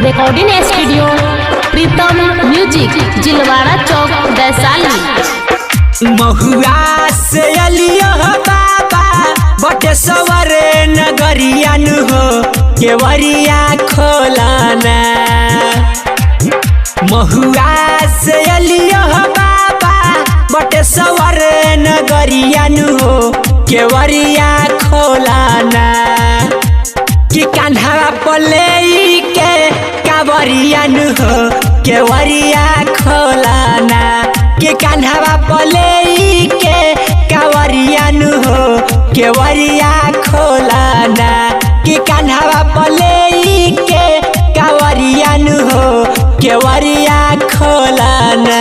Recording studio प्रीतम music जिलवाड़ा चौक वैशाली। महुआ से अलियो बाबा बटेश्वर नगरिया नु हो केवरिया खोलाना। महुआ से अलियो बाबा बटेश्वर नगरिया नु हो केवरिया खोलाना। कि कान्हा पले के कावरिया नु हो केवरिया खोलाना। कि कान्हा पले के कावरिया नु हो केवरिया खोलाना। कि कान्हा पले के कावरिया नु हो केवरिया खोलाना।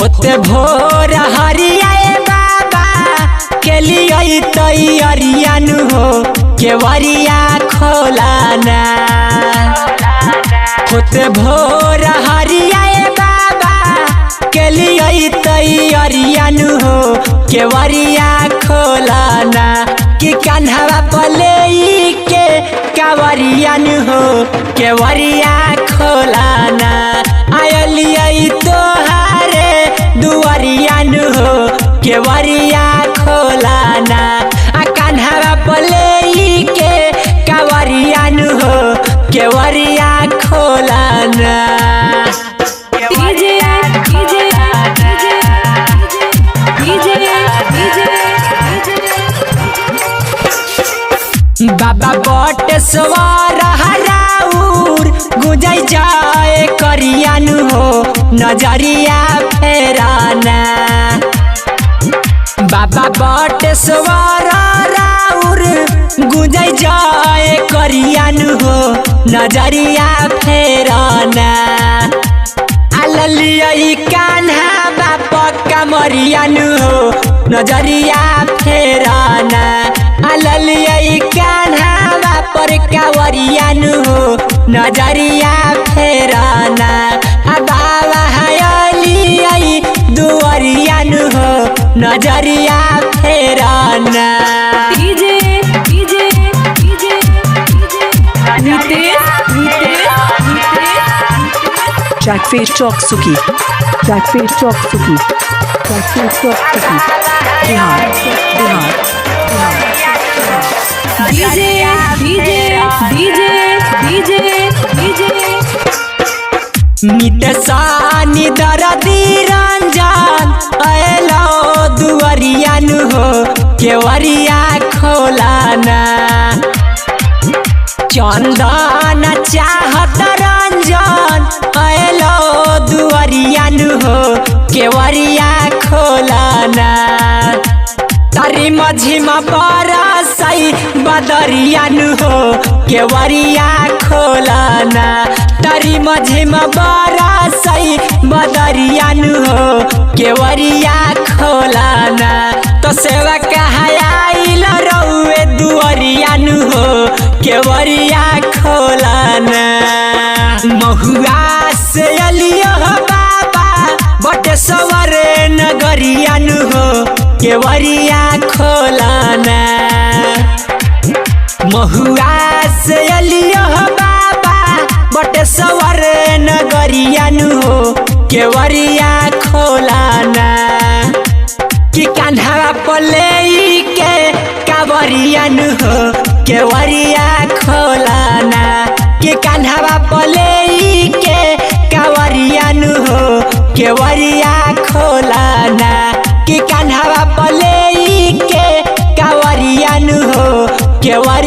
होते भोर हरियाए बाबा के लिए तैयारिया नु हो केवरिया खोलाना। होते भोर हरियाए बाबा के लिए तैयारिया नु हो केवरिया खोलाना। कि कान्हा पले के कावरिया नु हो केवरिया खोलाना। आयलिया तोहारे दुआरिया नु हो केवरिया खोलाना। आ कान्हा पले के कावरिया नु हो केवरिया खोलाना। बाबा बटेश्वर हराउर गुजै जाए करिया नु हो नजरिया फेराना। बाबा बटेश्वर राउर गुजै जाए करिया नु हो नजरिया फेराना। आलिया कान्हा बाप कमरिया नु हो नजरिया फेराना। आलिया कान्हा बापर कावरिया नु हो नजरिया फेराना। बाबा हलिया दुआरिया नु हो नजरिया फेराना। Jackface Chalk Suki, Jackface Chalk Suki, Jackface Chalk Suki, Bihar, Bihar, नितसानी दरदी रंजन अलो दुआरिया नु हो केवरिया खोलाना। चंदन चाहत रंजन अलो दुआरिया नु हो केवरिया खोलाना। तारी मझिमा बरसई बदरिया नु हो केवरिया खोलाना। तारी मझिमा बरसई बदरिया नु हो केवरिया खोलाना। तो सेवा कहाइल रउए दुआरिया नु हो केवरिया खोलाना। महुआ से अलियो बाबा बटेश्वर नगरिया नु हो केवरिया खोलाना। महुआ से अलियो बाबा बटेश्वर नगरिया नु हो केवरिया खोलाना। कि कान्हा पले के कावरिया नु हो केवरिया खोलाना। कि कान्हा पले के कावरिया नु हो केवरिया खोलाना। कि कान्हा पले के कावरिया नु हो केवरिया